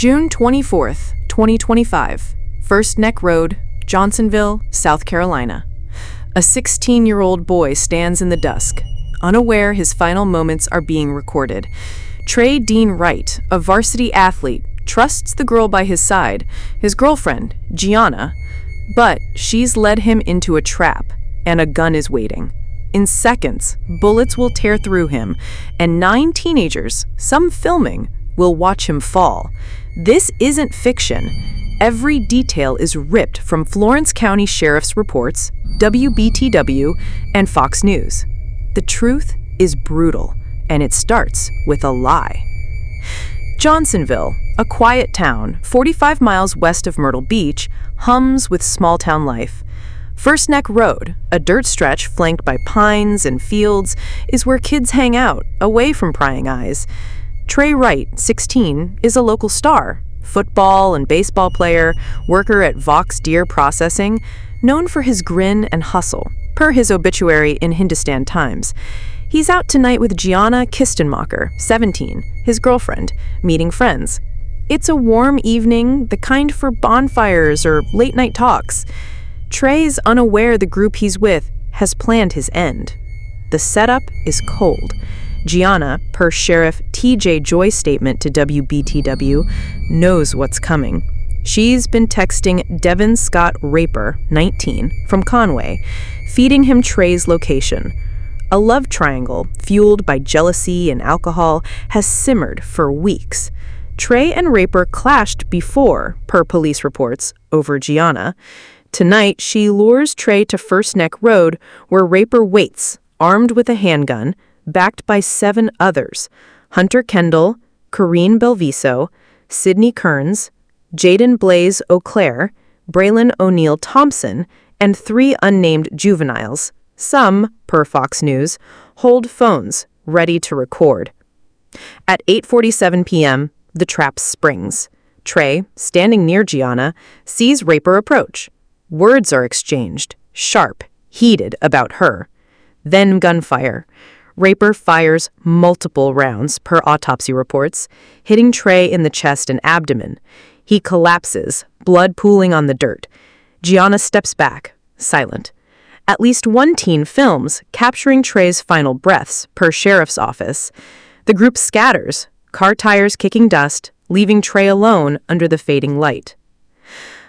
June 24th, 2025, First Neck Road, Johnsonville, South Carolina. A 16-year-old boy stands in the dusk, unaware his final moments are being recorded. Trey Dean Wright, a varsity athlete, trusts the girl by his side, his girlfriend, Gianna, but she's led him into a trap, and a gun is waiting. In seconds, bullets will tear through him, and 9 teenagers, some filming, will watch him fall. This isn't fiction. Every detail is ripped from Florence County Sheriff's reports, WBTW, and Fox News. The truth is brutal, and it starts with a lie. Johnsonville, a quiet town 45 miles west of Myrtle Beach, hums with small-town life. First Neck Road, a dirt stretch flanked by pines and fields, is where kids hang out, away from prying eyes. Trey Wright, 16, is a local star, football and baseball player, worker at Vox Deer Processing, known for his grin and hustle, per his obituary in Hindustan Times. He's out tonight with Gianna Kistenmacher, 17, his girlfriend, meeting friends. It's a warm evening, the kind for bonfires or late-night talks. Trey's unaware the group he's with has planned his end. The setup is cold. Gianna, per Sheriff T.J. Joy's statement to WBTW, knows what's coming. She's been texting Devin Scott Raper, 19, from Conway, feeding him Trey's location. A love triangle, fueled by jealousy and alcohol, has simmered for weeks. Trey and Raper clashed before, per police reports, over Gianna. Tonight, she lures Trey to First Neck Road, where Raper waits, armed with a handgun, backed by 7 others: Hunter Kendall, Corrine Belviso, Sydney Kearns, Jaden Blaze Auclair, Braylon O'Neill Thompson, and 3 unnamed juveniles. Some, per Fox News, hold phones, ready to record. At 8:47 p.m., the trap springs. Trey, standing near Gianna, sees Raper approach. Words are exchanged, sharp, heated about her. Then gunfire. Raper fires multiple rounds, per autopsy reports, hitting Trey in the chest and abdomen. He collapses, blood pooling on the dirt. Gianna steps back, silent. At least 1 teen films, capturing Trey's final breaths, per sheriff's office. The group scatters, car tires kicking dust, leaving Trey alone under the fading light.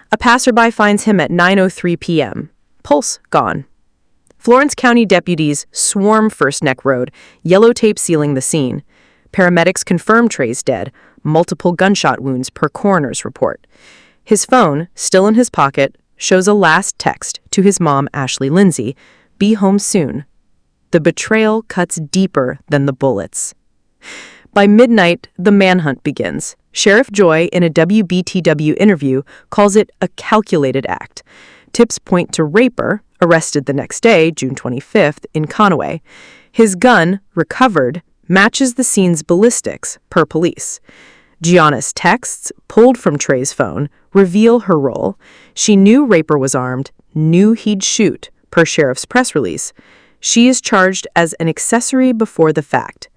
A passerby finds him at 9:03 p.m. Pulse gone. Florence County deputies swarm First Neck Road, yellow tape sealing the scene. Paramedics confirm Trey's dead, multiple gunshot wounds per coroner's report. His phone, still in his pocket, shows a last text to his mom, Ashley Lindsay, "Be home soon." The betrayal cuts deeper than the bullets. By midnight, the manhunt begins. Sheriff Joy, in a WBTW interview, calls it a calculated act. Tips point to Raper, arrested the next day, June 25th, in Conway. His gun, recovered, matches the scene's ballistics, per police. Gianna's texts, pulled from Trey's phone, reveal her role. She knew Raper was armed, knew he'd shoot, per sheriff's press release. She is charged as an accessory before the fact.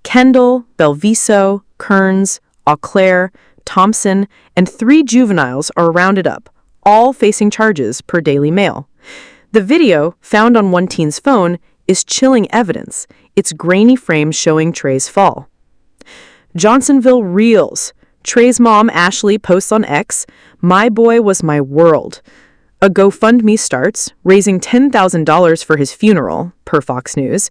Kendall, Belviso, Kearns, Auclair, Thompson, and 3 juveniles are rounded up, all facing charges, per Daily Mail. The video, found on one teen's phone, is chilling evidence, its grainy frame showing Trey's fall. Johnsonville reels. Trey's mom, Ashley, posts on X, "My boy was my world." A GoFundMe starts, raising $10,000 for his funeral, per Fox News.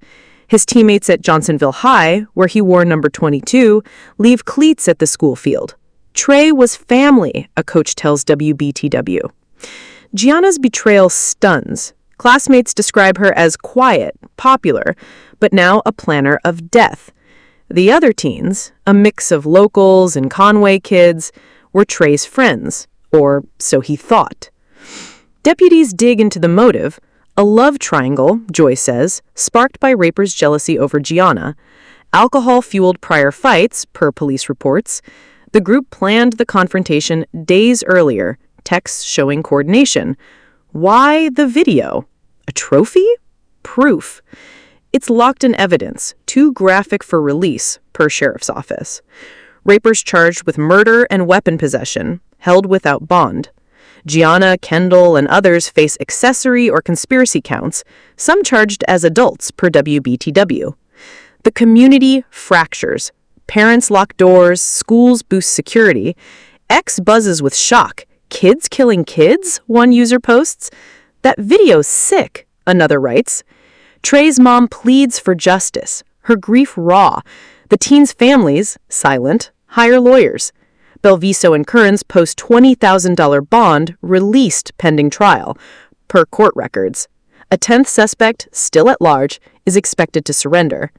His teammates at Johnsonville High, where he wore number 22, leave cleats at the school field. Trey was family, a coach tells WBTW. Gianna's betrayal stuns. Classmates describe her as quiet, popular, but now a planner of death. The other teens, a mix of locals and Conway kids, were Trey's friends, or so he thought. Deputies dig into the motive. A love triangle, Joy says, sparked by Raper's jealousy over Gianna. Alcohol-fueled prior fights, per police reports. The group planned the confrontation days earlier, texts showing coordination. Why the video? A trophy? Proof. It's locked in evidence, too graphic for release, per sheriff's office. Rapers charged with murder and weapon possession, held without bond. Gianna, Kendall, and others face accessory or conspiracy counts, some charged as adults per WBTW. The community fractures. Parents lock doors, schools boost security. X buzzes with shock. Kids killing kids, one user posts. That video's sick, another writes. Trey's mom pleads for justice, her grief raw. The teens' families, silent, hire lawyers. Belviso and Kearns post $20,000 bond released pending trial, per court records. A 10th suspect, still at large, is expected to surrender.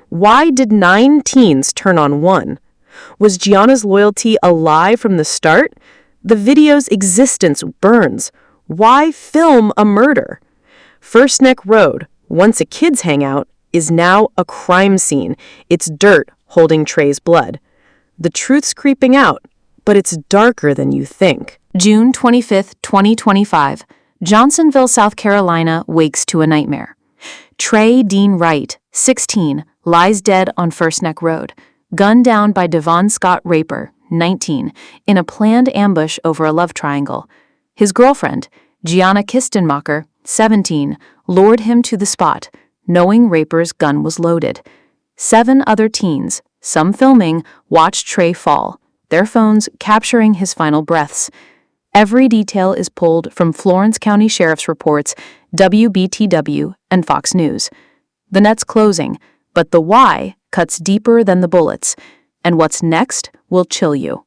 Why did 9 teens turn on one? Was Gianna's loyalty a lie from the start? The video's existence burns. Why film a murder? First Neck Road, once a kid's hangout, is now a crime scene. It's dirt holding Trey's blood. The truth's creeping out, but it's darker than you think. June 25, 2025. Johnsonville, South Carolina wakes to a nightmare. Trey Dean Wright, 16, lies dead on First Neck Road, gunned down by Devon Scott Raper, 19, in a planned ambush over a love triangle. His girlfriend, Gianna Kistenmacher, 17, lured him to the spot, knowing Raper's gun was loaded. 7 other teens, some filming, watched Trey fall, their phones capturing his final breaths. Every detail is pulled from Florence County Sheriff's reports, WBTW, and Fox News. The net's closing, but the why cuts deeper than the bullets, and what's next will chill you.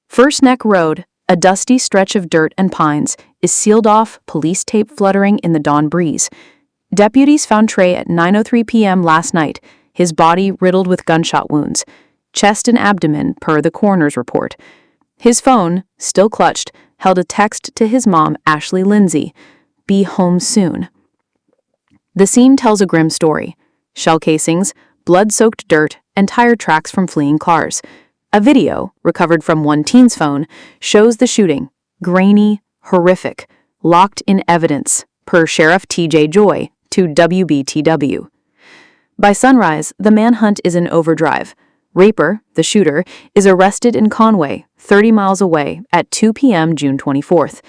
First Neck Road, a dusty stretch of dirt and pines, is sealed off, police tape fluttering in the dawn breeze. Deputies found Trey at 9:03 p.m. last night, his body riddled with gunshot wounds, chest and abdomen per the coroner's report. His phone, still clutched, held a text to his mom, Ashley Lindsay, "Be home soon." The scene tells a grim story. Shell casings, blood-soaked dirt, and tire tracks from fleeing cars. A video, recovered from one teen's phone, shows the shooting, grainy, horrific, locked in evidence, per Sheriff T.J. Joy, to WBTW. By sunrise, the manhunt is in overdrive. Raper, the shooter, is arrested in Conway, 30 miles away, at 2 p.m. June 24th.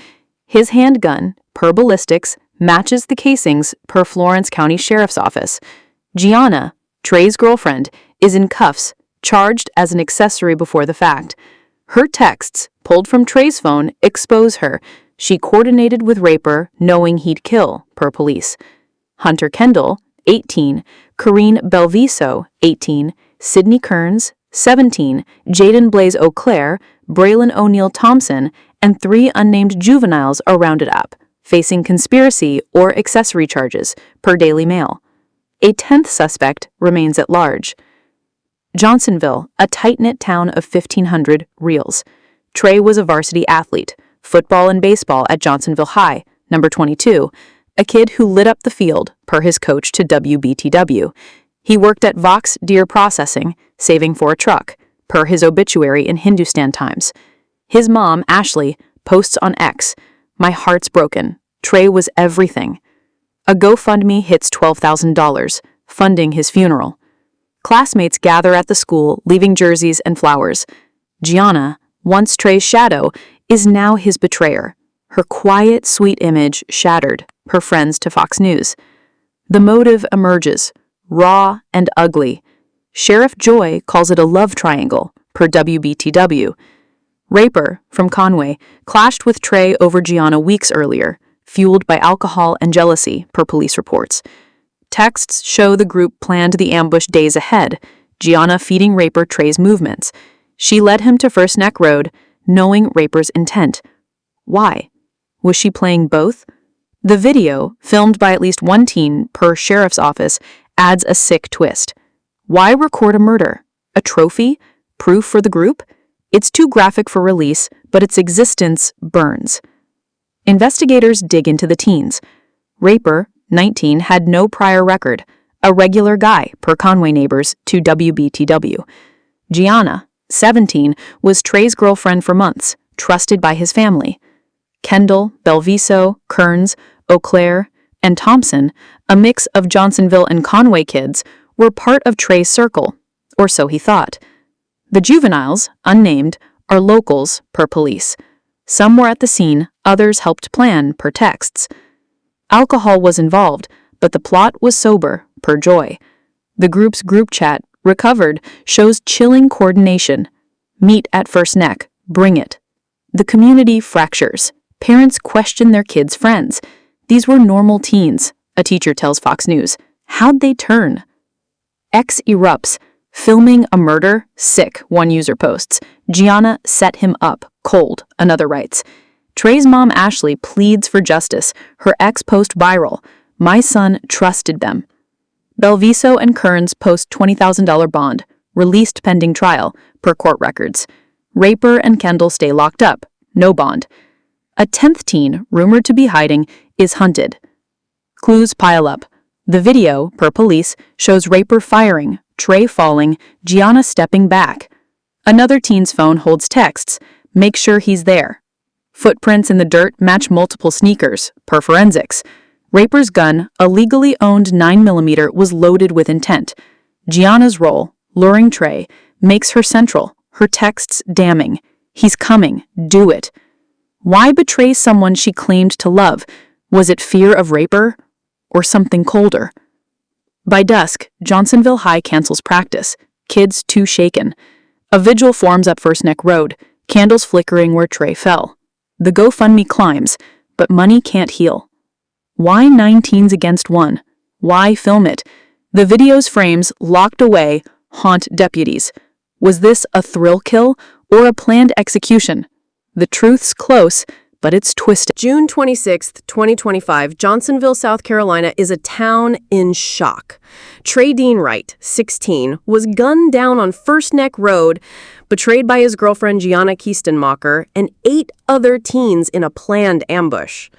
His handgun, per ballistics, matches the casings per Florence County Sheriff's Office. Gianna, Trey's girlfriend, is in cuffs, charged as an accessory before the fact. Her texts, pulled from Trey's phone, expose her. She coordinated with Raper, knowing he'd kill, per police. Hunter Kendall, 18, Corrine Belviso, 18, Sydney Kearns, 17, Jaden Blaze O'Clair, Braylon O'Neill Thompson, and 3 unnamed juveniles are rounded up, facing conspiracy or accessory charges, per Daily Mail. A 10th suspect remains at large. Johnsonville, a tight-knit town of 1,500 reals. Trey was a varsity athlete, football and baseball at Johnsonville High, number 22, a kid who lit up the field, per his coach to WBTW. He worked at Vox Deer Processing, saving for a truck, per his obituary in Hindustan Times. His mom, Ashley, posts on X, "My heart's broken. Trey was everything." A GoFundMe hits $12,000, funding his funeral. Classmates gather at the school, leaving jerseys and flowers. Gianna, once Trey's shadow, is now his betrayer. Her quiet, sweet image shattered, per friends to Fox News. The motive emerges, raw and ugly. Sheriff Joy calls it a love triangle, per WBTW. Raper, from Conway, clashed with Trey over Gianna weeks earlier, fueled by alcohol and jealousy, per police reports. Texts show the group planned the ambush days ahead, Gianna feeding Raper Trey's movements. She led him to First Neck Road, knowing Raper's intent. Why? Was she playing both? The video, filmed by at least one teen per sheriff's office, adds a sick twist. Why record a murder? A trophy? Proof for the group? It's too graphic for release, but its existence burns. Investigators dig into the teens. Raper, 19, had no prior record, a regular guy, per Conway neighbors, to WBTW. Gianna, 17, was Trey's girlfriend for months, trusted by his family. Kendall, Belviso, Kearns, O'Clair, and Thompson, a mix of Johnsonville and Conway kids, were part of Trey's circle, or so he thought. The juveniles, unnamed, are locals per police. Some were at the scene, others helped plan per texts. Alcohol was involved, but the plot was sober per Joy. The group's group chat, recovered, shows chilling coordination. Meet at first neck, bring it. The community fractures. Parents question their kids' friends. These were normal teens, a teacher tells Fox News. How'd they turn? X erupts. Filming a murder? Sick, one user posts. Gianna set him up. Cold, another writes. Trey's mom Ashley pleads for justice. Her ex post viral. My son trusted them. Belviso and Kearns post $20,000 bond. Released pending trial, per court records. Raper and Kendall stay locked up. No bond. A 10th teen, rumored to be hiding, is hunted. Clues pile up. The video, per police, shows Raper firing, Trey falling, Gianna stepping back. Another teen's phone holds texts. Make sure he's there. Footprints in the dirt match multiple sneakers, per forensics. Raper's gun, a legally owned 9mm, was loaded with intent. Gianna's role, luring Trey, makes her central, her texts damning. He's coming, do it. Why betray someone she claimed to love? Was it fear of Raper? Or something colder? By dusk, Johnsonville High cancels practice. Kids too shaken. A vigil forms up First Neck Road, candles flickering where Trey fell. The GoFundMe climbs, but money can't heal. Why 9 teens against 1? Why film it? The video's frames, locked away, haunt deputies. Was this a thrill kill or a planned execution? The truth's close, but it's twisted. June 26, 2025, Johnsonville, South Carolina is a town in shock. Trey Dean Wright, 16, was gunned down on First Neck Road, betrayed by his girlfriend Gianna Kistenmacher and 8 other teens in a planned ambush.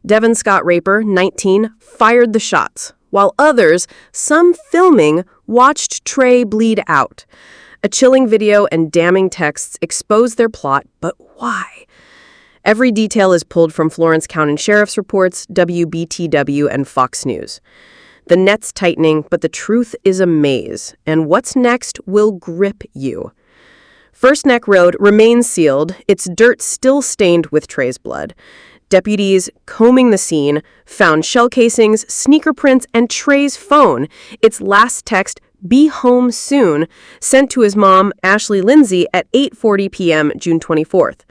Devin Scott Raper, 19, fired the shots, while others, some filming, watched Trey bleed out. A chilling video and damning texts expose their plot, but why? Every detail is pulled from Florence County Sheriff's reports, WBTW, and Fox News. The net's tightening, but the truth is a maze, and what's next will grip you. First Neck Road remains sealed, its dirt still stained with Trey's blood. Deputies, combing the scene, found shell casings, sneaker prints, and Trey's phone, its last text, "Be home soon," sent to his mom, Ashley Lindsay, at 8:40 p.m. June 24th.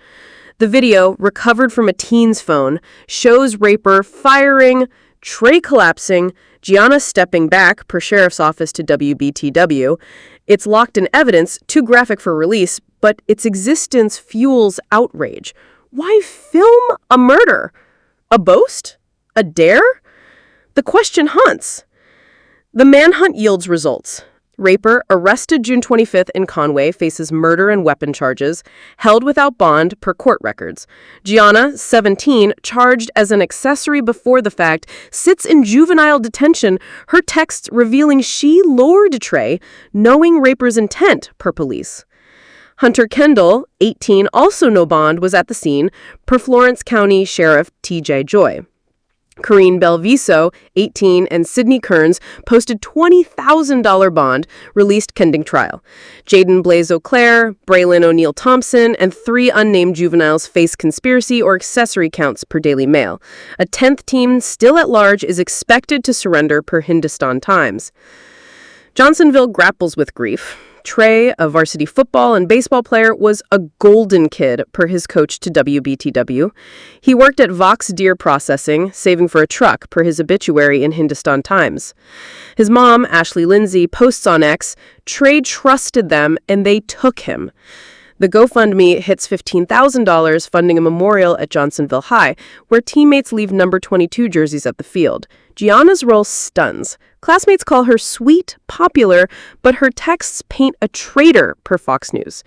The video, recovered from a teen's phone, shows Raper firing, Trey collapsing, Gianna stepping back, per sheriff's office to WBTW. It's locked in evidence, too graphic for release, but its existence fuels outrage. Why film a murder? A boast? A dare? The question haunts. The manhunt yields results. Raper, arrested June 25th in Conway, faces murder and weapon charges, held without bond per court records. Gianna, 17, charged as an accessory before the fact, sits in juvenile detention, her texts revealing she lured Trey, knowing Raper's intent per police. Hunter Kendall, 18, also no bond, was at the scene, per Florence County Sheriff T.J. Joy. Corrine Belviso, 18, and Sydney Kearns posted $20,000 bond, released pending trial. Jaden Blaze O'Clair, Braylon O'Neill Thompson, and 3 unnamed juveniles face conspiracy or accessory counts per Daily Mail. A 10th teen, still at large, is expected to surrender per Hindustan Times. Johnsonville grapples with grief. Trey, a varsity football and baseball player, was a golden kid, per his coach to WBTW. He worked at Vox Deer Processing, saving for a truck, per his obituary in Hindustan Times. His mom, Ashley Lindsay, posts on X, Trey trusted them and they took him. The GoFundMe hits $15,000, funding a memorial at Johnsonville High, where teammates leave number 22 jerseys at the field. Gianna's role stuns. Classmates call her sweet, popular, but her texts paint a traitor, per Fox News.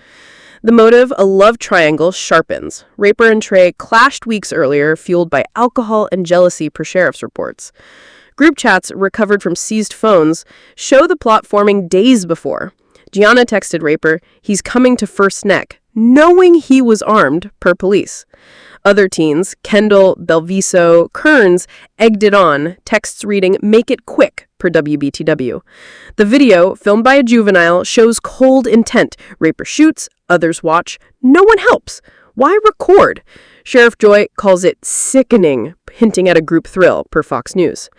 The motive, a love triangle, sharpens. Raper and Trey clashed weeks earlier, fueled by alcohol and jealousy, per sheriff's reports. Group chats, recovered from seized phones, show the plot forming days before. Gianna texted Raper, "He's coming to First Neck," knowing he was armed, per police. Other teens, Kendall, Belviso, Kearns, egged it on, texts reading, "Make it quick," per WBTW. The video, filmed by a juvenile, shows cold intent. Raper shoots, others watch. No one helps. Why record? Sheriff Joy calls it sickening, hinting at a group thrill, per Fox News.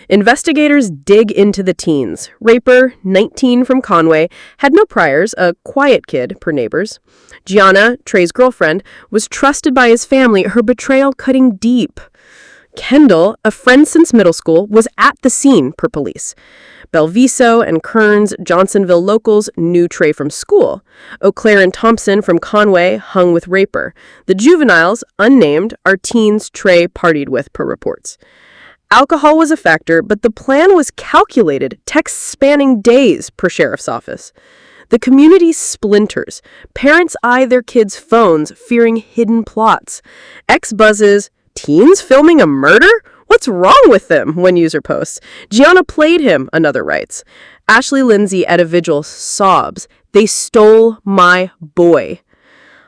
Investigators dig into the teens. Raper, 19 from Conway, had no priors, a quiet kid, per neighbors. Gianna, Trey's girlfriend, was trusted by his family, her betrayal cutting deep. Kendall, a friend since middle school, was at the scene, per police. Belviso and Kearns, Johnsonville locals, knew Trey from school. Eau Claire and Thompson from Conway hung with Raper. The juveniles, unnamed, are teens Trey partied with, per reports. Alcohol was a factor, but the plan was calculated, texts spanning days, per sheriff's office. The community splinters. Parents eye their kids' phones, fearing hidden plots. X buzzes, "Teens filming a murder? What's wrong with them?" one user posts. "Gianna played him," another writes. Ashley Lindsay at a vigil sobs, "They stole my boy."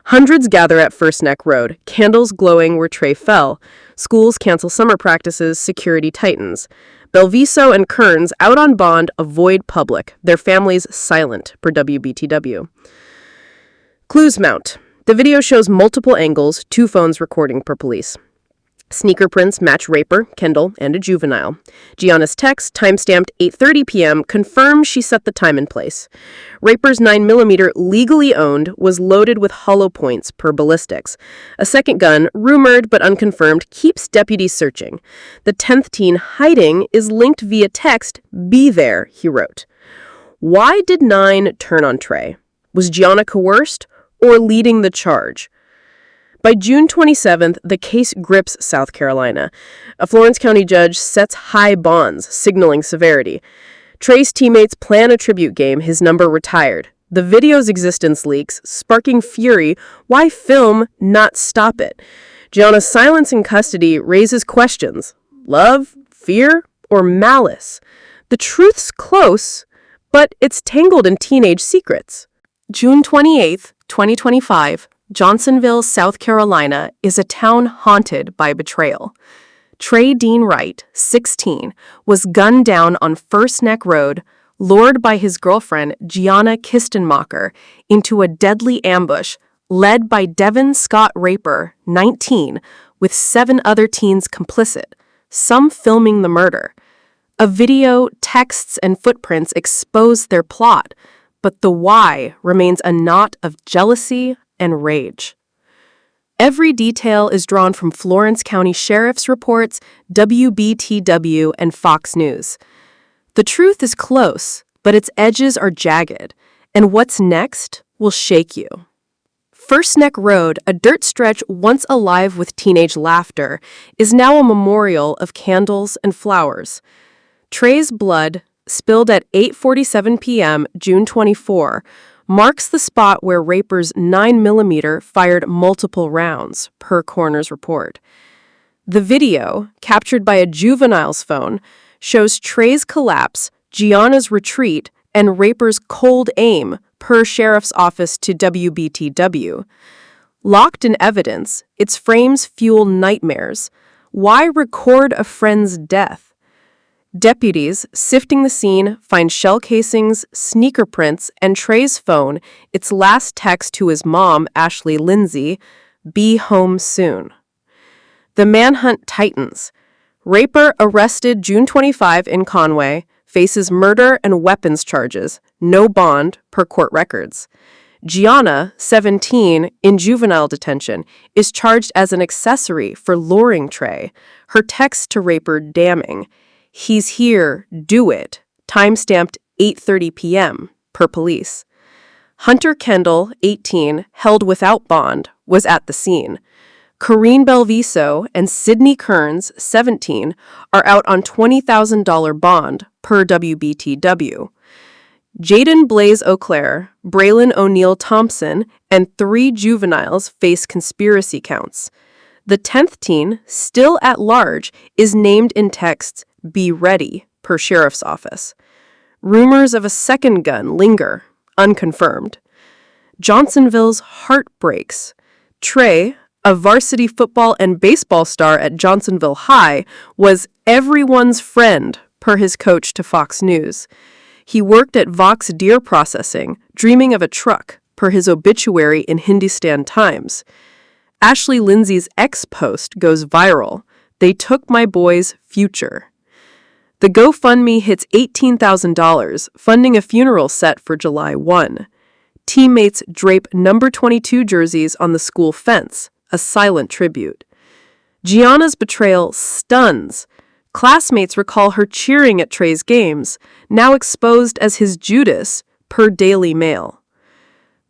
Hundreds gather at First Neck Road, candles glowing where Trey fell. Schools cancel summer practices, security tightens. Belviso and Kearns, out on bond, avoid public. Their families silent, per WBTW. Clues mount. The video shows multiple angles, 2 phones recording, per police. Sneaker prints match Raper, Kendall, and a juvenile. Gianna's text, timestamped 8:30 p.m., confirms she set the time and place. Raper's 9mm, legally owned, was loaded with hollow points, per ballistics. A second gun, rumored but unconfirmed, keeps deputies searching. The 10th teen hiding is linked via text, "Be there," he wrote. Why did 9 turn on Trey? Was Gianna coerced or leading the charge? By June 27th, the case grips South Carolina. A Florence County judge sets high bonds, signaling severity. Trey's teammates plan a tribute game, his number retired. The video's existence leaks, sparking fury. Why film, not stop it? Gianna's silence in custody raises questions. Love, fear, or malice? The truth's close, but it's tangled in teenage secrets. June 28th, 2025. Johnsonville, South Carolina, is a town haunted by betrayal. Trey Dean Wright, 16, was gunned down on First Neck Road, lured by his girlfriend Gianna Kistenmacher into a deadly ambush led by Devin Scott Raper, 19, with 7 other teens complicit, some filming the murder. A video, texts, and footprints expose their plot, but the why remains a knot of jealousy and rage. Every detail is drawn from Florence County Sheriff's reports, WBTW, and Fox News. The truth is close, but its edges are jagged, and what's next will shake you. First Neck Road, a dirt stretch once alive with teenage laughter, is now a memorial of candles and flowers. Trey's blood, spilled at 8:47 p.m. June 24, marks the spot where Raper's 9mm fired multiple rounds, per coroner's report. The video, captured by a juvenile's phone, shows Trey's collapse, Gianna's retreat, and Raper's cold aim, per sheriff's office to WBTW. Locked in evidence, its frames fuel nightmares. Why record a friend's death? Deputies, sifting the scene, find shell casings, sneaker prints, and Trey's phone, its last text to his mom, Ashley Lindsay, "Be home soon." The manhunt tightens. Raper, arrested June 25 in Conway, faces murder and weapons charges, no bond, per court records. Gianna, 17, in juvenile detention, is charged as an accessory for luring Trey. Her text to Raper damning. "He's here, do it," timestamped 8:30 p.m., per police. Hunter Kendall, 18, held without bond, was at the scene. Corrine Belviso and Sydney Kearns, 17, are out on $20,000 bond, per WBTW. Jaden Blaze Eau Claire, Braylon O'Neill Thompson, and 3 juveniles face conspiracy counts. The 10th teen, still at large, is named in texts, "Be ready," per sheriff's office. Rumors of a second gun linger, unconfirmed. Johnsonville's heart breaks. Trey, a varsity football and baseball star at Johnsonville High, was everyone's friend, per his coach to Fox News. He worked at Vox Deer Processing, dreaming of a truck, per his obituary in Hindustan Times. Ashley Lindsay's ex-post goes viral. They took my boy's future. The GoFundMe hits $18,000, funding a funeral set for July 1. Teammates drape number 22 jerseys on the school fence, a silent tribute. Gianna's betrayal stuns. Classmates recall her cheering at Trey's games, now exposed as his Judas, per Daily Mail.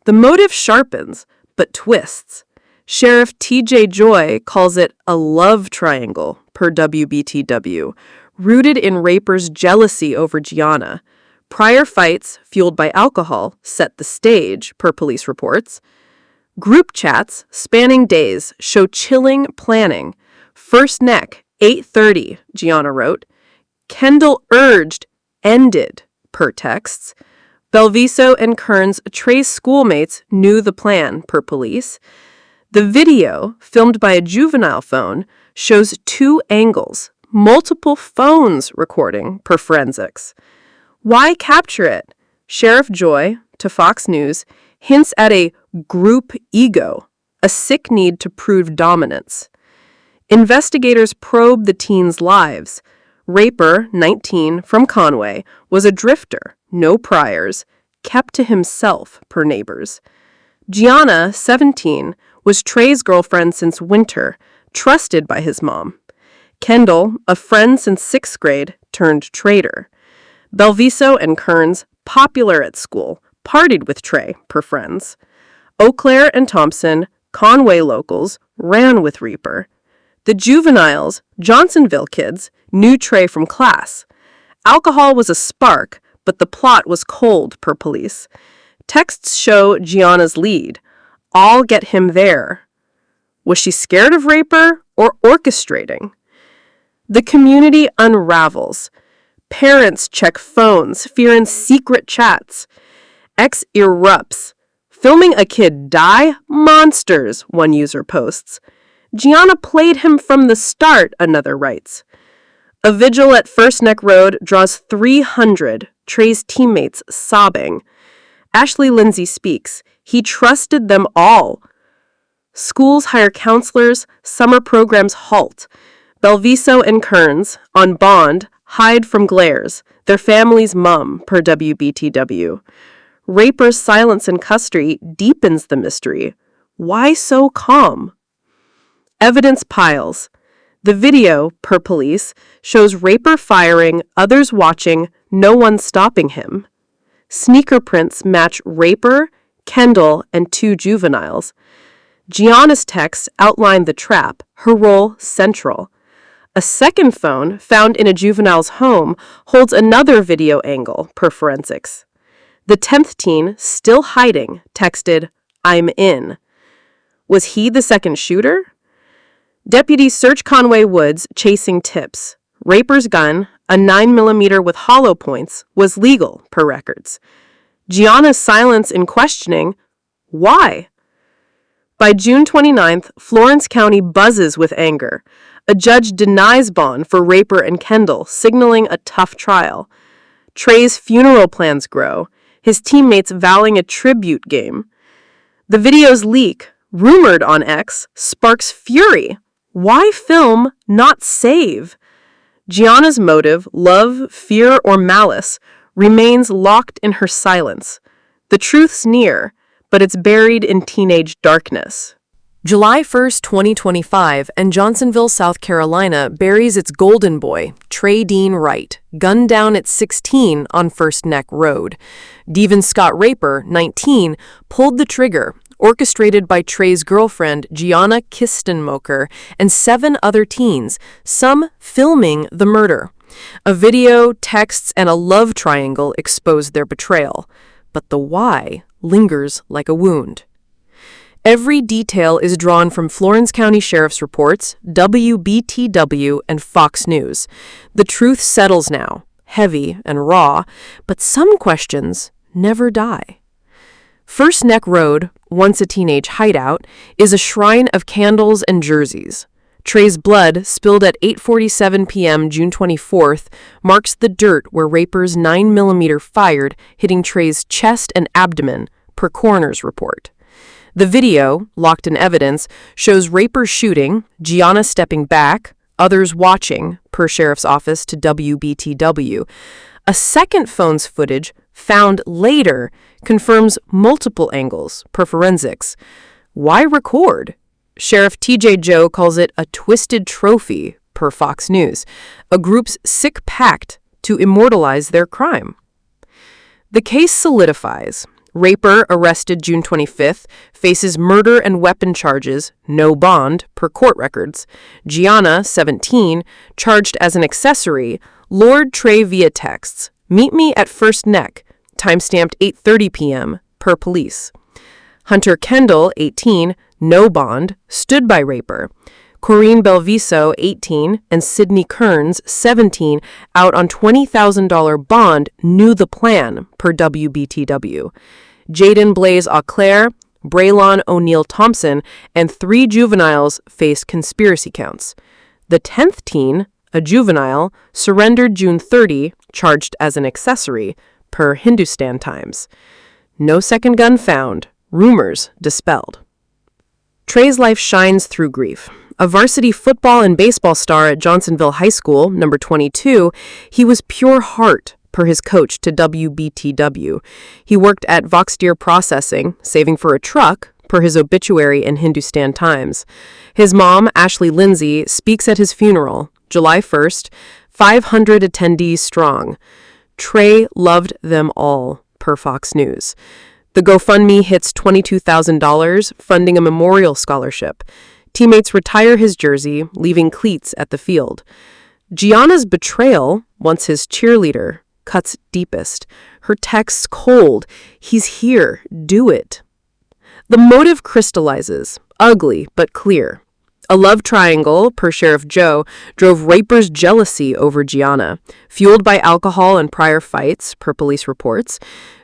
The motive sharpens, but twists. Sheriff T.J. Joy calls it a love triangle, per WBTW, rooted in Raper's jealousy over Gianna. Prior fights, fueled by alcohol, set the stage, per police reports. Group chats, spanning days, show chilling planning. First neck, 8:30, Gianna wrote. Kendall urged, ended, per texts. Belviso and Kearns, Trey's schoolmates, knew the plan, per police. The video, filmed by a juvenile phone, shows two angles, multiple phones recording, per forensics. Why capture it? Sheriff Joy, to Fox News, hints at a group ego, a sick need to prove dominance. Investigators probe the teens' lives. Raper, 19, from Conway, was a drifter, no priors, kept to himself, per neighbors. Gianna, 17, was Trey's girlfriend since winter, trusted by his mom. Kendall, a friend since 6th grade, turned traitor. Belviso and Kearns, popular at school, partied with Trey, per friends. Eau Claire and Thompson, Conway locals, ran with Reaper. The juveniles, Johnsonville kids, knew Trey from class. Alcohol was a spark, but the plot was cold, per police. Texts show Gianna's lead. I'll get him there. Was she scared of Raper or orchestrating? The community unravels. Parents check phones, fearing secret chats. X erupts. Filming a kid die? Monsters, one user posts. Gianna played him from the start, another writes. A vigil at First Neck Road draws 300, Trey's teammates sobbing. Ashley Lindsay speaks. He trusted them all. Schools hire counselors, summer programs halt. Belviso and Kearns, on bond, hide from glares. Their families mum, per WBTW. Raper's silence in custody deepens the mystery. Why so calm? Evidence piles. The video, per police, shows Raper firing, others watching, no one stopping him. Sneaker prints match Raper, Kendall, and two juveniles. Gianna's texts outline the trap, her role central. A second phone, found in a juvenile's home, holds another video angle, per forensics. The 10th teen, still hiding, texted, "I'm in." Was he the second shooter? Deputies search Conway Woods, chasing tips. Raper's gun, a 9mm with hollow points, was legal, per records. Gianna's silence in questioning, why? By June 29th, Florence County buzzes with anger. A judge denies bond for Raper and Kendall, signaling a tough trial. Trey's funeral plans grow, his teammates vowing a tribute game. The video's leak, rumored on X, sparks fury. Why film, not save? Gianna's motive, love, fear, or malice, remains locked in her silence. The truth's near, but it's buried in teenage darkness. July 1st, 2025, and Johnsonville, South Carolina buries its golden boy, Trey Dean Wright, gunned down at 16 on First Neck Road. Devin Scott Raper, 19, pulled the trigger, orchestrated by Trey's girlfriend, Gianna Kistenmacher, and 7 other teens, some filming the murder. A video, texts, and a love triangle expose their betrayal, but the why lingers like a wound. Every detail is drawn from Florence County Sheriff's reports, WBTW, and Fox News. The truth settles now, heavy and raw, but some questions never die. First Neck Road, once a teenage hideout, is a shrine of candles and jerseys. Trey's blood, spilled at 8:47 p.m. June 24th, marks the dirt where Raper's 9mm fired, hitting Trey's chest and abdomen, per coroner's report. The video, locked in evidence, shows Raper shooting, Gianna stepping back, others watching, per sheriff's office to WBTW. A second phone's footage, found later, confirms multiple angles, per forensics. Why record? Sheriff TJ Joe calls it a twisted trophy, per Fox News, a group's sick pact to immortalize their crime. The case solidifies. Raper, arrested June 25th, faces murder and weapon charges, no bond, per court records. Gianna, 17, charged as an accessory, lured Trey via texts. Meet me at First Neck, timestamped 8:30 p.m., per police. Hunter Kendall, 18, no bond, stood by Raper. Corrine Belviso, 18, and Sydney Kearns, 17, out on $20,000 bond, knew the plan, per WBTW. Jaden Blaze Auclair, Braylon O'Neill Thompson, and 3 juveniles faced conspiracy counts. The 10th teen, a juvenile, surrendered June 30, charged as an accessory, per Hindustan Times. No second gun found. Rumors dispelled. Trey's life shines through grief. A varsity football and baseball star at Johnsonville High School, number 22, he was pure heart, per his coach to WBTW. He worked at Voxdeer Processing, saving for a truck, per his obituary in Hindustan Times. His mom, Ashley Lindsay, speaks at his funeral, July 1st, 500 attendees strong. Trey loved them all, per Fox News. The GoFundMe hits $22,000, funding a memorial scholarship. Teammates retire his jersey, leaving cleats at the field. Gianna's betrayal, once his cheerleader, cuts deepest. Her texts cold. He's here. Do it. The motive crystallizes, ugly but clear. A love triangle, per Sheriff Joe, drove Raper's jealousy over Gianna, fueled by alcohol and prior fights, per police reports.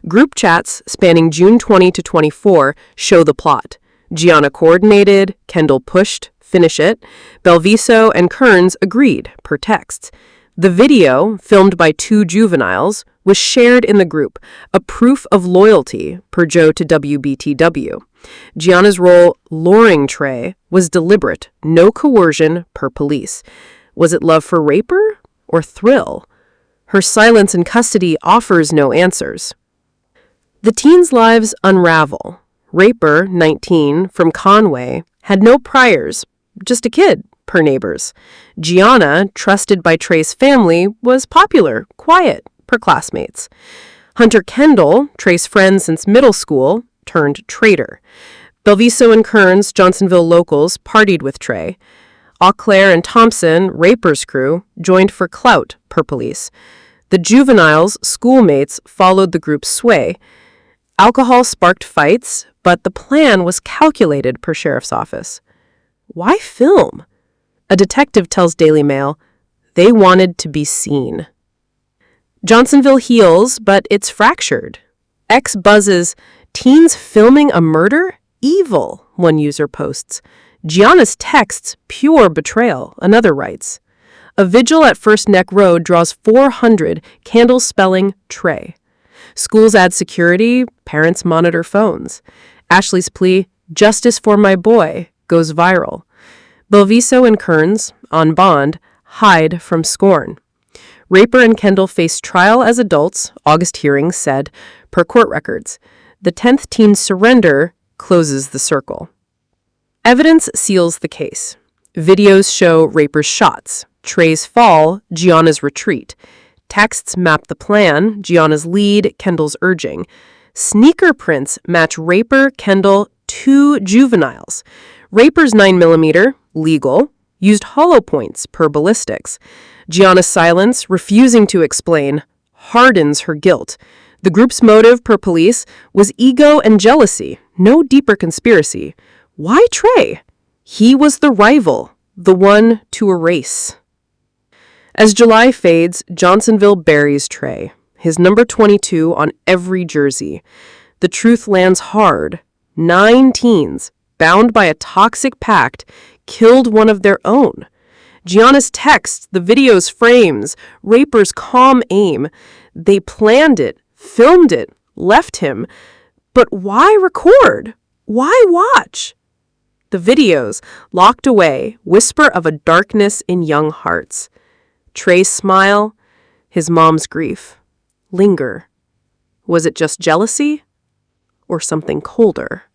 Group chats spanning June 20 to 24 show the plot. Gianna coordinated, Kendall pushed, finish it. Belviso and Kearns agreed, per texts. The video, filmed by 2 juveniles, was shared in the group, a proof of loyalty, per Joe to WBTW. Gianna's role, luring Trey, was deliberate, no coercion, per police. Was it love for Raper or thrill? Her silence in custody offers no answers. The teens' lives unravel. Raper, 19, from Conway, had no priors, just a kid, per neighbors. Gianna, trusted by Trey's family, was popular, quiet, per classmates. Hunter Kendall, Trey's friend since middle school, turned traitor. Belviso and Kearns, Johnsonville locals, partied with Trey. Auclair and Thompson, Raper's crew, joined for clout, per police. The juveniles, schoolmates, followed the group's sway. Alcohol sparked fights, but the plan was calculated, per sheriff's office. Why film? A detective tells Daily Mail, they wanted to be seen. Johnsonville heals, but it's fractured. X buzzes, teens filming a murder? Evil, one user posts. Gianna's texts, pure betrayal, another writes. A vigil at First Neck Road draws 400, candles spelling Trey. Schools add security, parents monitor phones. Ashley's plea, justice for my boy, goes viral. Belviso and Kearns, on bond, hide from scorn. Raper and Kendall face trial as adults, August hearings said, per court records. The 10th teen's surrender closes the circle. Evidence seals the case. Videos show Raper's shots, Trey's fall, Gianna's retreat. Texts map the plan, Gianna's lead, Kendall's urging. Sneaker prints match Raper, Kendall, 2 juveniles. Raper's 9mm, legal, used hollow points per ballistics. Gianna's silence, refusing to explain, hardens her guilt. The group's motive, per police, was ego and jealousy, no deeper conspiracy. Why Trey? He was the rival, the one to erase. As July fades, Johnsonville buries Trey, his number 22 on every jersey. The truth lands hard. 9 teens, bound by a toxic pact, killed one of their own. Gianna's texts, the video's frames, Raper's calm aim. They planned it, filmed it, left him. But why record? Why watch? The videos, locked away, whisper of a darkness in young hearts. Trey's smile, his mom's grief, linger. Was it just jealousy? Or something colder?